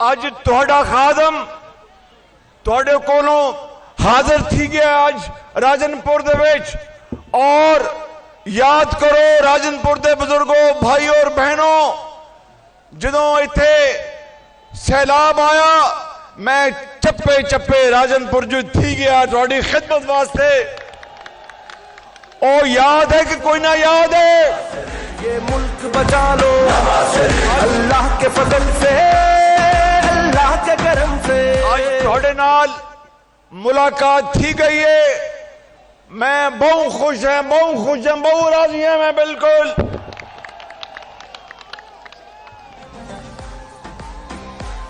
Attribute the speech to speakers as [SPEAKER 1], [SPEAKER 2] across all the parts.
[SPEAKER 1] اج تہاڈا خادم تہاڈے کولوں حاضر تھی گیا اج راجنپور دے وچ، اور یاد کرو راجنپور دے بزرگوں، بھائیوں اور بہنوں، جدوں ایتھے سیلاب آیا میں چپے چپے راجنپور جو تھی گیا تہاڈی خدمت واسطے۔ او یاد ہے کہ کوئی نہ یاد ہے؟
[SPEAKER 2] یہ ملک بچا لو اللہ کے فضل سے، اللہ کے کرم سے۔
[SPEAKER 1] آج تہاڈے نال ملاقات تھی گئی ہے، میں بہت خوش ہیں، بہت راضی ہیں میں بالکل۔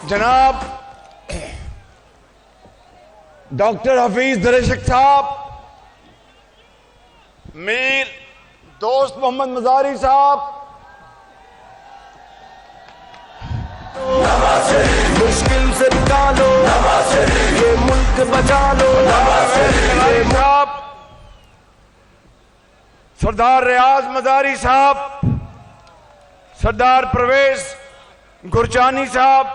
[SPEAKER 1] جناب ڈاکٹر حفیظ دریشک صاحب، میر دوست محمد مزاری صاحب،
[SPEAKER 2] مشکل سے نکالو یہ ملک بچا لو
[SPEAKER 1] صاحب، سردار ریاض مزاری صاحب، سردار پرویز گرچانی صاحب،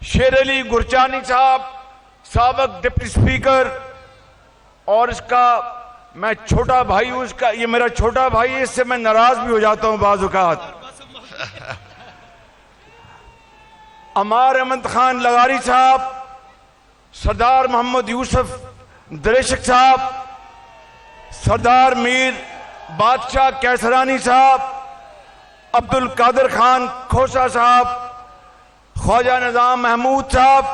[SPEAKER 1] شیر علی گرچانی صاحب، سابق ڈپٹی سپیکر، اور اس کا میں چھوٹا بھائی ہوں، اس کا یہ میرا چھوٹا بھائی ہے، اس سے میں ناراض بھی ہو جاتا ہوں بعض اوقات۔ عمار احمد خان لغاری صاحب، سردار محمد یوسف دریشک صاحب، سردار میر بادشاہ کیسرانی صاحب، عبد القادر خان کھوسا صاحب، خواجہ نظام محمود صاحب،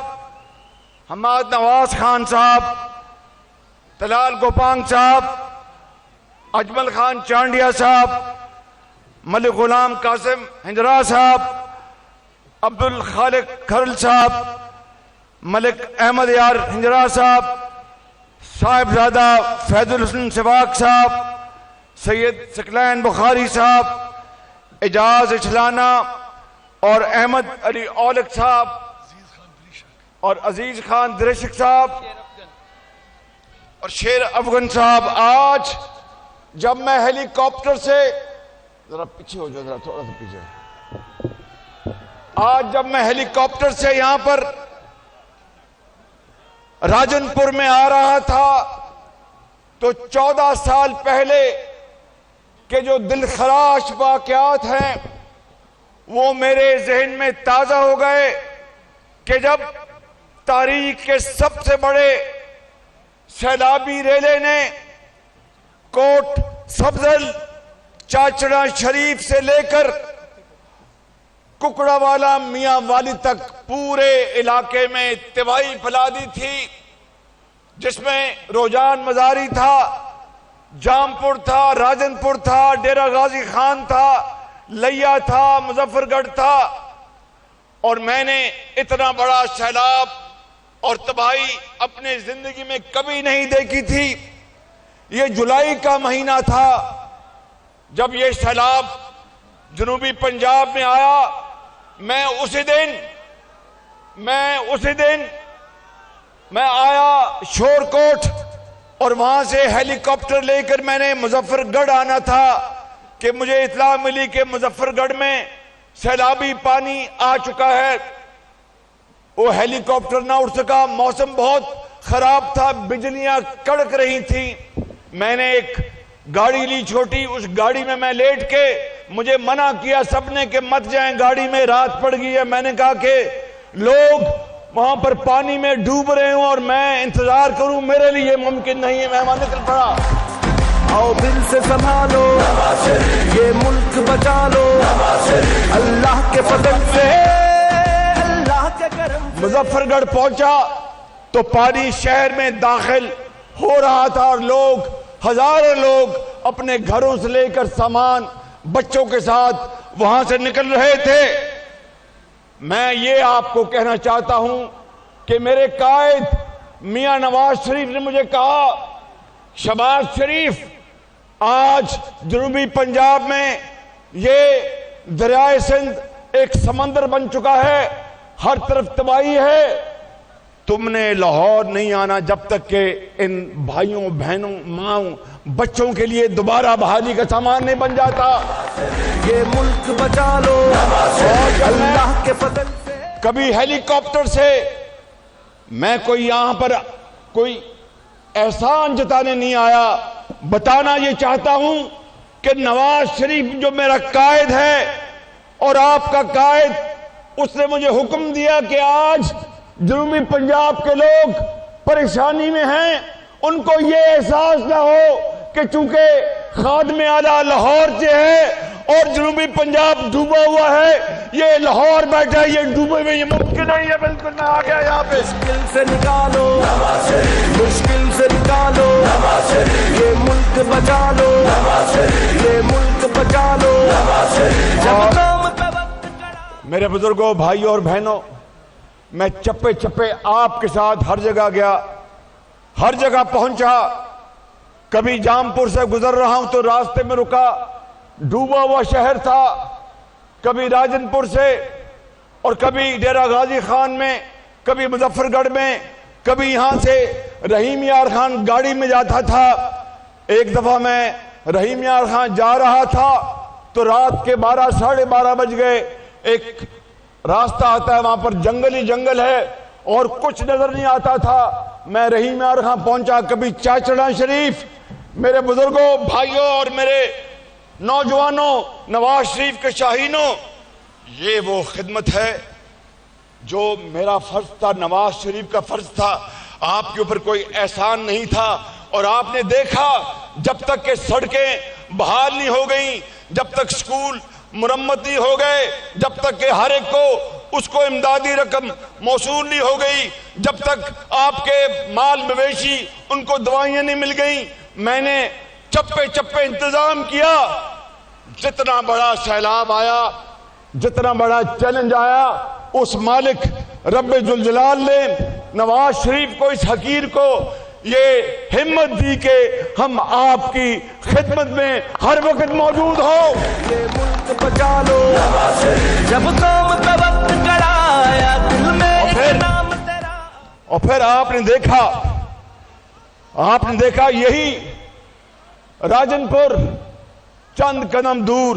[SPEAKER 1] حماد نواز خان صاحب، طلال گوپانگ صاحب، اجمل خان چانڈیا صاحب، ملک غلام قاسم ہنجرا صاحب، عبد الخالق کھرل صاحب، ملک احمد یار ہنجرا صاحب، صاحبزادہ فیض الحسن سواق صاحب، سید ثقلین بخاری صاحب، اعجاز اچھلانہ اور احمد علی اولک صاحب اور عزیز خان دریشک صاحب اور شیر افغان صاحب۔ آج جب میں ہیلی کاپٹر سے ذرا پیچھے ہو جاؤ، ذرا تھوڑا سا پیچھے، آج جب میں ہیلی کاپٹر سے یہاں پر راجنپور میں آ رہا تھا تو 14 سال پہلے کے جو دلخراش واقعات ہیں وہ میرے ذہن میں تازہ ہو گئے کہ جب تاریخ کے سب سے بڑے سیلابی ریلے نے کوٹ سبزل چاچڑا شریف سے لے کر ککڑا والا میاں والی تک پورے علاقے میں تباہی پھیلا دی تھی، جس میں روجان مزاری تھا، جامپور تھا، راجنپور تھا، ڈیرہ غازی خان تھا، لیا تھا، مظفر گڑھ تھا، اور میں نے اتنا بڑا سیلاب اور تباہی اپنے زندگی میں کبھی نہیں دیکھی تھی۔ یہ جولائی کا مہینہ تھا جب یہ سیلاب جنوبی پنجاب میں آیا۔ میں اسی دن آیا شور کوٹ، اور وہاں سے ہیلی کاپٹر لے کر میں نے مظفر گڑھ آنا تھا کہ مجھے اطلاع ملی کہ مظفر گڑھ میں سیلابی پانی آ چکا ہے۔ وہ ہیلی کاپٹر نہ اڑ سکا، موسم بہت خراب تھا، بجلیاں کڑک رہی تھیں۔ میں نے ایک گاڑی لی چھوٹی، اس گاڑی میں لیٹ کے، مجھے منع کیا سب نے کہ مت جائیں گاڑی میں، رات پڑ گئی ہے۔ میں نے کہا کہ لوگ وہاں پر پانی میں ڈوب رہے ہوں اور میں انتظار کروں، میرے لیے ممکن نہیں ہے۔ میں وہاں نکل پڑا۔
[SPEAKER 2] آؤ دل سے سنبھالو یہ ملک بچا لو اللہ کے فضل سے، اللہ کے کرم سے۔
[SPEAKER 1] مظفر گڑھ پہنچا تو پانی شہر میں داخل ہو رہا تھا، اور ہزاروں لوگ اپنے گھروں سے لے کر سامان بچوں کے ساتھ وہاں سے نکل رہے تھے۔ میں یہ آپ کو کہنا چاہتا ہوں کہ میرے قائد میاں نواز شریف نے مجھے کہا، شہباز شریف، آج جنوبی پنجاب میں یہ دریائے سندھ ایک سمندر بن چکا ہے، ہر طرف تباہی ہے، تم نے لاہور نہیں آنا جب تک کہ ان بھائیوں بہنوں ماؤں بچوں کے لیے دوبارہ بحالی کا سامان نہیں بن جاتا۔
[SPEAKER 2] یہ ملک بچا لو اللہ کے فضل سے۔
[SPEAKER 1] کبھی ہیلی کاپٹر سے میں کوئی یہاں پر کوئی احسان جتانے نہیں آیا، بتانا یہ چاہتا ہوں کہ نواز شریف جو میرا قائد ہے اور آپ کا قائد، اس نے مجھے حکم دیا کہ آج جنوبی پنجاب کے لوگ پریشانی میں ہیں، ان کو یہ احساس نہ ہو کہ چونکہ خادم اعلیٰ لاہور سے ہے اور جنوبی پنجاب ڈوبا ہوا ہے، یہ لاہور بیٹھا ہے، یہ ڈوبے ہوئے، یہ ممکن نہیں ہے۔ بالکل میں آ گیا یہاں پہ۔
[SPEAKER 2] مشکل سے نکالو نواز شریف، مشکل سے نکالو نواز شریف، یہ ملک بچا لو نواز شریف، یہ ملک بچا لو نواز شریف۔ جب قوم پہ وقت کڑا،
[SPEAKER 1] میرے بزرگوں، بھائیوں اور بہنوں، میں چپے چپے آپ کے ساتھ ہر جگہ گیا، ہر جگہ پہنچا۔ کبھی جامپور سے گزر رہا ہوں تو راستے میں رکا، ڈوبا ہوا شہر تھا، کبھی راجن پور سے، اور کبھی ڈیرہ غازی خان میں، کبھی مظفر گڑھ میں، کبھی یہاں سے رحیم یار خان گاڑی میں جاتا تھا۔ ایک دفعہ میں رحیم یار خان جا رہا تھا تو رات کے 12 ساڑھے 12 بج گئے۔ ایک راستہ آتا ہے، وہاں پر جنگل ہی جنگل ہے اور کچھ نظر نہیں آتا تھا۔ میں رحیم یار خان پہنچا، کبھی چاچڑا شریف۔ میرے بزرگوں، بھائیوں اور میرے نوجوانوں، نواز شریف کے شاہینوں، یہ وہ خدمت ہے جو میرا فرض تھا، نواز شریف کا فرض تھا۔ آپ کے اوپر کوئی احسان نہیں تھا، اور آپ نے دیکھا جب تک کہ سڑکیں بحال نہیں ہو گئیں، جب تک سکول مرمت نہیں ہو گئے، جب تک کہ ہر ایک کو اس کو امدادی رقم موصول نہیں ہو گئی، جب تک آپ کے مال مویشی ان کو دوائیاں نہیں مل گئیں، میں نے چپے چپے انتظام کیا۔ جتنا بڑا سیلاب آیا، جتنا بڑا چیلنج آیا، اس مالک رب ذوالجلال نے نواز شریف کو، اس حقیر کو یہ ہمت دی کہ ہم آپ کی خدمت میں ہر وقت موجود ہوں۔
[SPEAKER 2] یہ ملک بچا لو نواز شریف، جب قوم پہ وقت کڑا آیا، دل میں ایک نام تیرا۔
[SPEAKER 1] اور پھر آپ نے دیکھا یہی راجن پور چند قدم دور،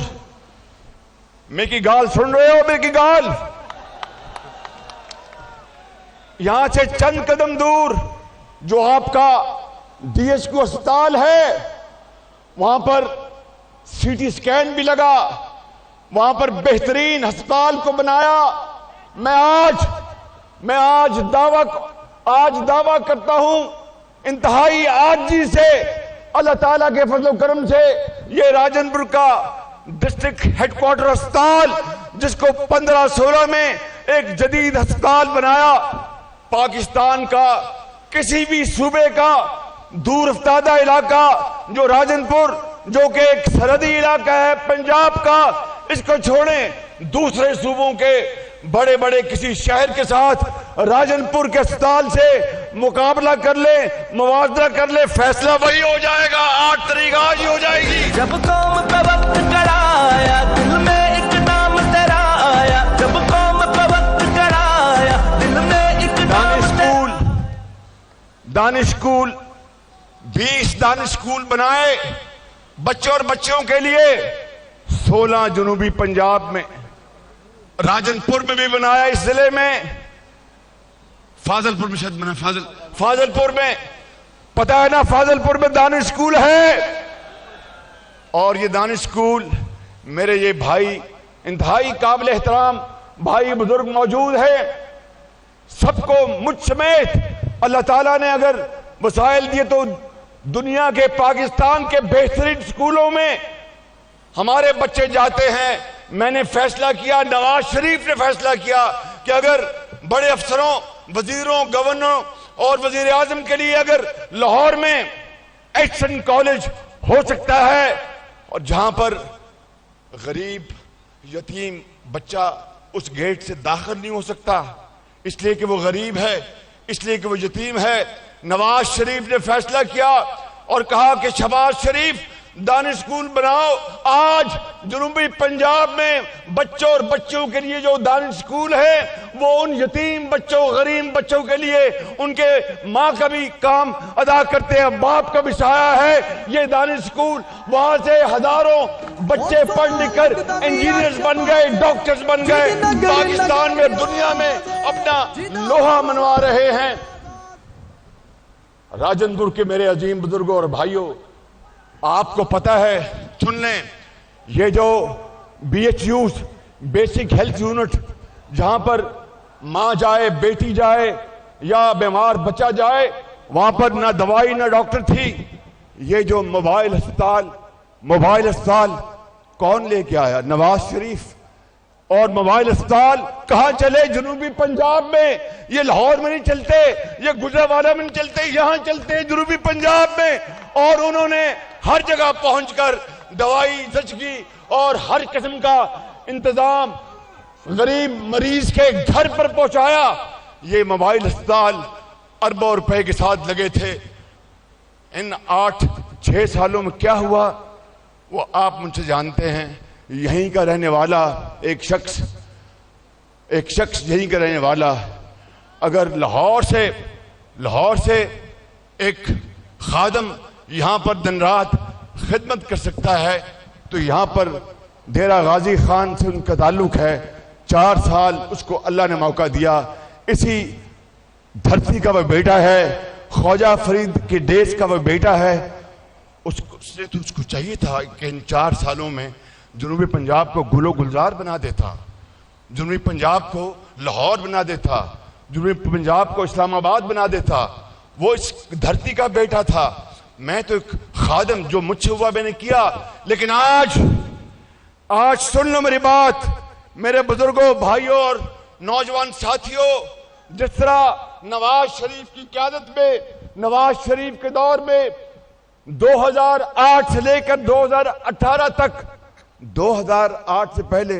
[SPEAKER 1] میری گال سن رہے ہو؟ میری گال، یہاں سے چند قدم دور جو آپ کا ڈی ایچ کیو اسپتال ہے، وہاں پر سی ٹی سکین بھی لگا، وہاں پر بہترین ہسپتال کو بنایا۔ میں آج دعویٰ کرتا ہوں انتہائی عاجزی سے، اللہ تعالیٰ کے فضل و کرم سے، یہ راجن پور کا ڈسٹرکٹ ہیڈ کوارٹر ہسپتال، جس کو 1516 میں ایک جدید ہسپتال بنایا، پاکستان کا کسی بھی صوبے کا دور افتادہ علاقہ جو راجن پور، جو کہ ایک سرحدی علاقہ ہے پنجاب کا، اس کو چھوڑیں دوسرے صوبوں کے بڑے بڑے کسی شہر کے ساتھ راجن پور کے اسپتال سے مقابلہ کر لے، موازنہ کر لے، فیصلہ وہی ہو جائے گا۔ 8 تاریخ آج ہی ہو جائے گی۔
[SPEAKER 2] جب قوم پہ وقت کڑا آیا، دل میں ایک نام تیرا آیا، جب قوم پہ وقت کڑا آیا، دل میں ایک نام تیرا۔
[SPEAKER 1] دانش اسکول 20 دانش اسکول بنائے بچوں اور بچیوں کے لیے، 16 جنوبی پنجاب میں، راجن پور میں بھی بنایا، اس ضلع میں، فاضل پور میں شاید بنا، فاضل پور میں، پتہ ہے نا فاضل پور میں دانش اسکول ہے۔ اور یہ دانش اسکول میرے یہ بھائی انتہائی قابل احترام بھائی بزرگ موجود ہیں، سب کو مجھ سمیت اللہ تعالیٰ نے اگر وسائل دیے تو دنیا کے، پاکستان کے بہترین اسکولوں میں ہمارے بچے جاتے ہیں۔ میں نے فیصلہ کیا، نواز شریف نے فیصلہ کیا کہ اگر بڑے افسروں، وزیروں، گورنروں اور وزیر اعظم کے لیے اگر لاہور میں ایچسن کالج ہو سکتا ہے، اور جہاں پر غریب یتیم بچہ اس گیٹ سے داخل نہیں ہو سکتا، اس لیے کہ وہ غریب ہے، اس لیے کہ وہ یتیم ہے، نواز شریف نے فیصلہ کیا اور کہا کہ شہباز شریف دانش اسکول بناؤ. آج جنوبی پنجاب میں بچوں اور بچوں کے لیے جو دانش اسکول ہے وہ ان یتیم بچوں غریب بچوں کے لیے ان کے ماں کا بھی کام ادا کرتے ہیں, باپ کا بھی سایہ ہے یہ دانش اسکول. وہاں سے ہزاروں بچے پڑھ لکھ کر انجینئرز بن گئے, ڈاکٹرز بن گئے, پاکستان میں دنیا میں اپنا لوہا منوا رہے ہیں. راجن پور کے میرے عظیم بزرگوں اور بھائیوں, آپ کو پتا ہے, سن لیں, یہ جو B H U's basic health unit جہاں پر ماں جائے بیٹی جائے یا بیمار بچہ جائے وہاں پر نہ دوائی نہ ڈاکٹر تھی. یہ جو موبائل اسپتال کون لے کے آیا؟ نواز شریف. اور موبائل اسپتال کہاں چلے؟ جنوبی پنجاب میں. یہ لاہور میں نہیں چلتے, یہ گجرانوالہ میں نہیں چلتے, یہاں چلتے ہیں جنوبی پنجاب میں. اور انہوں نے ہر جگہ پہنچ کر دوائی زچگی اور ہر قسم کا انتظام غریب مریض کے گھر پر پہنچایا. یہ موبائل اسپتال اربوں روپے کے ساتھ لگے تھے. ان 8-6 سالوں میں کیا ہوا وہ آپ مجھ سے جانتے ہیں. یہیں کا رہنے والا ایک شخص یہیں کا رہنے والا اگر لاہور سے ایک خادم یہاں پر دن رات خدمت کر سکتا ہے تو یہاں پر ڈیرہ غازی خان سے ان کا تعلق ہے. 4 سال اس کو اللہ نے موقع دیا. اسی دھرتی کا وہ بیٹا ہے, خواجہ فرید کے دیس کا وہ بیٹا ہے. اس کو چاہیے تھا کہ ان 4 سالوں میں جنوبی پنجاب کو گل و گلزار بنا دیتا, جنوبی پنجاب کو لاہور بنا دیتا, جنوبی پنجاب کو اسلام آباد بنا دیتا. وہ اس دھرتی کا بیٹا تھا. میں تو ایک خادم جو مجھ سے ہوا میں نے کیا. لیکن آج سن لو میری بات میرے بزرگوں, بھائیوں اور نوجوان ساتھیوں. جس طرح نواز شریف کی قیادت میں, نواز شریف کے دور میں 2008 سے لے کر 2018 تک, 2008 سے پہلے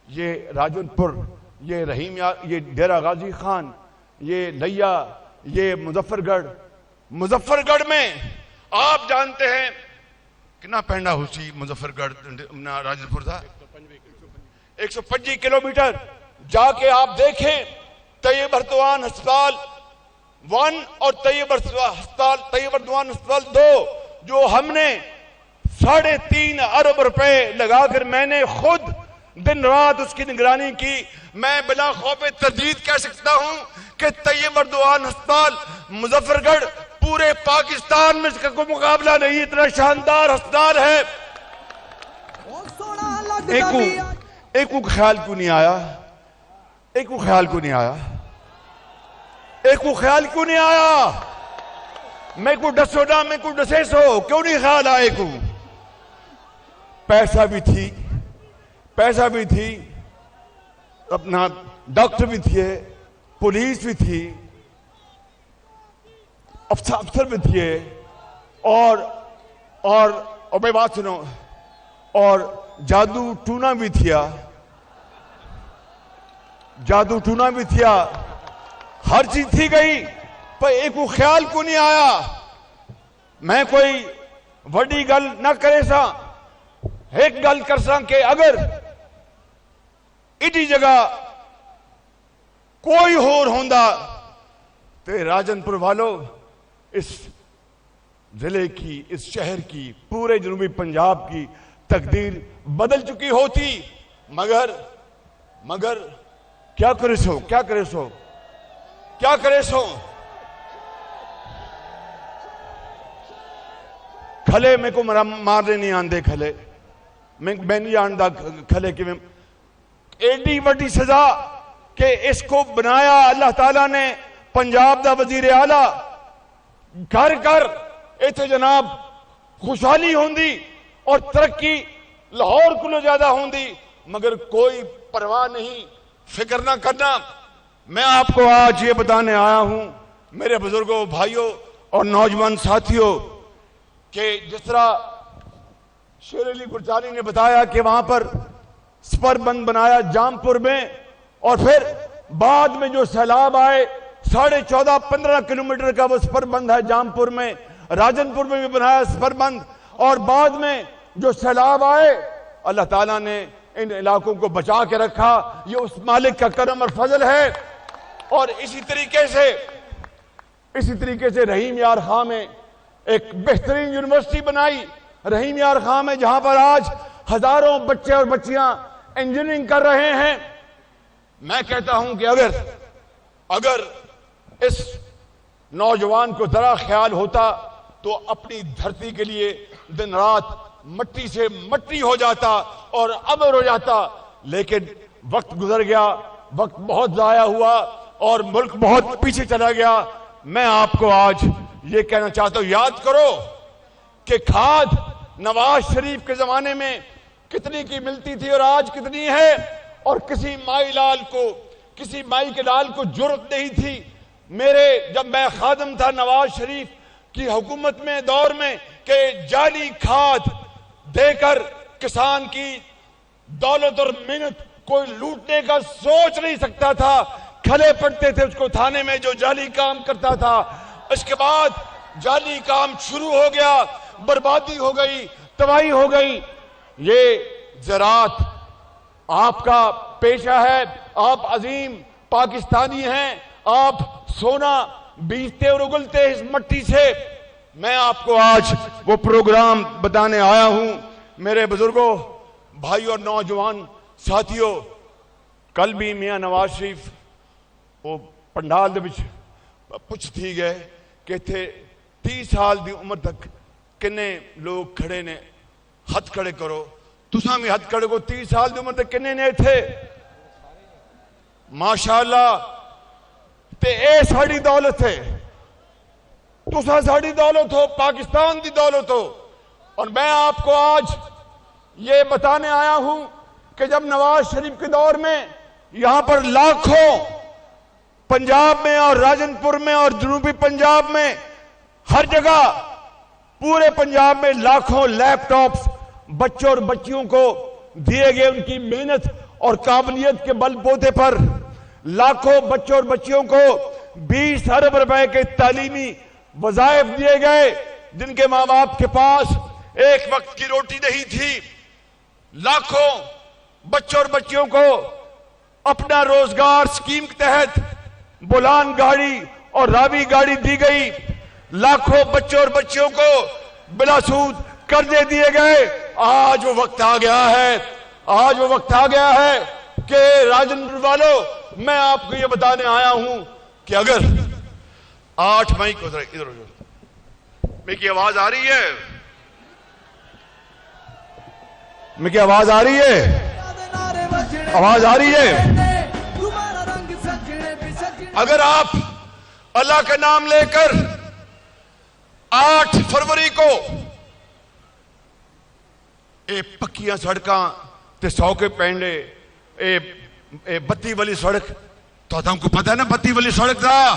[SPEAKER 1] یہ راجن پور, یہ رحیم, یہ ڈیرہ غازی خان, یہ لیا, یہ مظفر گڑھ میں آپ جانتے ہیں کتنا پہنڈا ہوسی مظفر گڑھ راجن پور تھا 125 کلومیٹر. جا کے آپ دیکھیں طیب اردوان ہسپتال 1 اور طیب اردوان ہسپتال 2 جو ہم نے 3.5 ارب روپے لگا کر میں نے خود دن رات اس کی نگرانی کی. میں بلا خوف تردید کہہ سکتا ہوں کہ طیب اردوان ہسپتال مظفر گڑھ پورے پاکستان میں اس کا کوئی مقابلہ نہیں, اتنا شاندار ہسپتال ہے. ایک کو خیال کیوں نہیں آیا؟ میں کو ڈسو نہ, میں کو ڈسے سو, کیوں نہیں خیال آئے کو؟ پیسہ بھی تھی, اپنا ڈاکٹر بھی تھے, پولیس بھی تھی, افسر بھی تھے, اور میں بات سنو, اور جادو ٹونا بھی تھیا, ہر چیز تھی گئی. پر ایک کو خیال کو نہیں آیا؟ میں کوئی وڈی گل نہ کرے سا, ایک گل کر سا کہ اگر ایڈی جگہ کوئی ہور ہوندا تو راجن پور والوں اس ضلع کی, اس شہر کی, پورے جنوبی پنجاب کی تقدیر بدل چکی ہوتی. مگر کیا کرے سو کھلے میں کو مارنے نہیں آندے. کھلے میں نہیں آندہ کھلے کہ ایڈی وڈی سزا کہ اس کو بنایا اللہ تعالیٰ نے پنجاب دا وزیر اعلیٰ. گھر ایتھے جناب خوشحالی ہوندی اور ترقی لاہور کو زیادہ ہوندی, مگر کوئی پرواہ نہیں, فکر نہ کرنا. میں آپ کو آج یہ بتانے آیا ہوں میرے بزرگوں, بھائیوں اور نوجوان ساتھیوں کہ جس طرح شیر علی گرجاری نے بتایا کہ وہاں پر سپر بند بنایا جامپور میں, اور پھر بعد میں جو سیلاب آئے 14.5-15 کلومیٹر کا وہ سپر بند ہے جامپور میں. راجن پور میں بھی بنایا سپر بند, اور بعد میں جو سیلاب آئے اللہ تعالیٰ نے ان علاقوں کو بچا کے رکھا. یہ اس مالک کا کرم اور فضل ہے. اور اسی طریقے سے رحیم یار خاں میں ایک بہترین یونیورسٹی بنائی. رحیم یار خاں میں جہاں پر آج ہزاروں بچے اور بچیاں انجینئرنگ کر رہے ہیں. میں کہتا ہوں کہ اگر اس نوجوان کو ذرا خیال ہوتا تو اپنی دھرتی کے لیے دن رات مٹی سے مٹی ہو جاتا اور ابر ہو جاتا. لیکن وقت گزر گیا, وقت بہت ضائع ہوا اور ملک بہت پیچھے چلا گیا. میں آپ کو آج یہ کہنا چاہتا ہوں, یاد کرو کہ کھاد نواز شریف کے زمانے میں کتنی کی ملتی تھی اور آج کتنی ہے. اور کسی مائی کے لال کو جرأت نہیں تھی جب میں خادم تھا نواز شریف کی حکومت میں دور میں کہ جعلی کھاد دے کر کسان کی دولت اور محنت کوئی لوٹنے کا سوچ نہیں سکتا تھا. کھلے پڑتے تھے اس کو تھانے میں جو جعلی کام کرتا تھا. اس کے بعد جعلی کام شروع ہو گیا, بربادی ہو گئی, تباہی ہو گئی. یہ زراعت آپ کا پیشہ ہے, آپ عظیم پاکستانی ہیں, آپ سونا بیجتے اور اگلتے اس مٹی سے. میں آپ کو آج وہ پروگرام بتانے آیا ہوں. میرے بزرگوں, بھائیوں اور نوجوان ساتھیوں, کل بھی میاں نواز شریف وہ پنڈال دے وچ پوچھ تھی گئے کہ تھے 30 سال دی عمر تک کنے لوگ کھڑے نے, ہاتھ کھڑے کرو. تساں بھی ہاتھ کھڑے کو 30 سال دی عمر تک کنے نے تھے. ماشاءاللہ تے اے ساڑی دولت ہے, تساں ساڑی دولت ہو, پاکستان دی دولت ہو. اور میں آپ کو آج یہ بتانے آیا ہوں کہ جب نواز شریف کے دور میں یہاں پر لاکھوں پنجاب میں اور راجن پور میں اور جنوبی پنجاب میں ہر جگہ پورے پنجاب میں لاکھوں لیپ ٹاپس بچوں اور بچیوں کو دیے گئے. ان کی محنت اور قابلیت کے بل بوتے پر لاکھوں بچوں اور بچیوں کو 20 ارب روپے کے تعلیمی وظائف دیے گئے جن کے ماں باپ کے پاس ایک وقت کی روٹی نہیں تھی. لاکھوں بچوں اور بچیوں کو اپنا روزگار سکیم کے تحت بولان گاڑی اور راوی گاڑی دی گئی. لاکھوں بچوں اور بچیوں کو بلا سود قرضے دیے گئے. آج وہ وقت آ گیا ہے کہ راجن پور والوں, میں آپ کو یہ بتانے آیا ہوں کہ اگر 8 مئی کو ادھر میری آواز آ رہی ہے, میری آواز آ رہی ہے, آواز آ رہی ہے. اگر آپ اللہ کا نام لے کر 8 فروری کو اے پکیاں سڑکاں تے 100 کے پینڈے اے بتی والی سڑک تو ہم کو پتہ ہے نا, بتی والی سڑک دا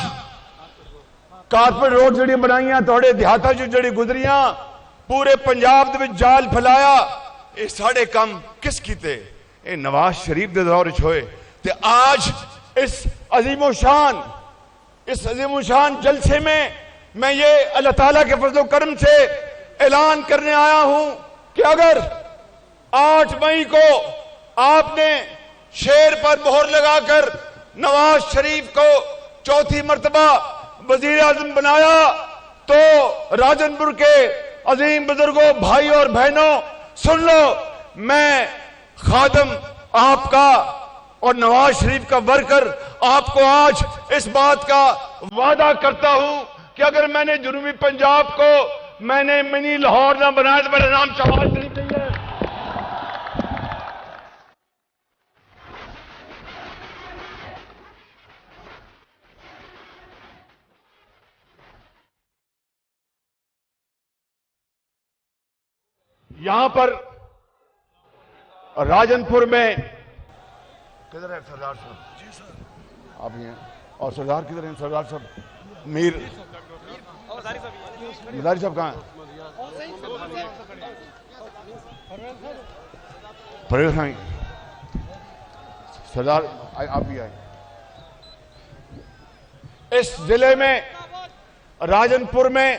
[SPEAKER 1] کارپیٹ روڈ جڑی بنائیاں توڑے دیہاتا جڑی گزریاں پورے پنجاب دے وچ جال پھیلایا. اے ساڑے کام کس کیتے؟ اے نواز شریف دے دور وچ ہوئے. تے آج اس عظیم و شان جلسے میں یہ اللہ تعالیٰ کے فضل و کرم سے اعلان کرنے آیا ہوں کہ اگر 8 مئی کو آپ نے شیر پر مہر لگا کر نواز شریف کو 4تھی مرتبہ وزیر اعظم بنایا تو راجن پور کے عظیم بزرگوں, بھائیوں اور بہنوں, سن لو, میں خادم آپ کا اور نواز شریف کا ورکر آپ کو آج اس بات کا وعدہ کرتا ہوں کہ اگر میں نے جنوبی پنجاب کو میں نے منی لاہور نہ بنایا تو میرا نام شہباز شریف نہیں ہے. یہاں پر راجن پور میں کدھر ہے سردار صاحب؟ جی سر آپ ہیں. اور سردار کدھر ہیں؟ سردار صاحب میر مداری صاحب کہاں ہیں؟ پرویز خان سردار آپ بھی آئے. اس ضلع میں راجن پور میں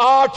[SPEAKER 1] 8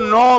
[SPEAKER 1] 9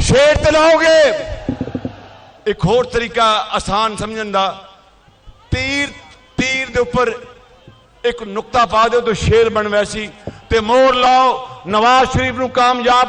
[SPEAKER 1] ਸ਼ੇਰ ਤੇ ਲਾਓਗੇ। ਇੱਕ ਹੋਰ ਤਰੀਕਾ ਆਸਾਨ ਸਮਝਣ ਦਾ, ਤੀਰ ਦੇ ਉੱਪਰ ਇੱਕ ਨੁਕਤਾ ਪਾ ਦਿਓ ਤਾਂ ਸ਼ੇਰ ਬਣ ਵੈਸੀ, ਤੇ ਮੋੜ ਲਾਓ, ਨਵਾਜ਼ ਸ਼ਰੀਫ ਨੂੰ ਕਾਮਯਾਬ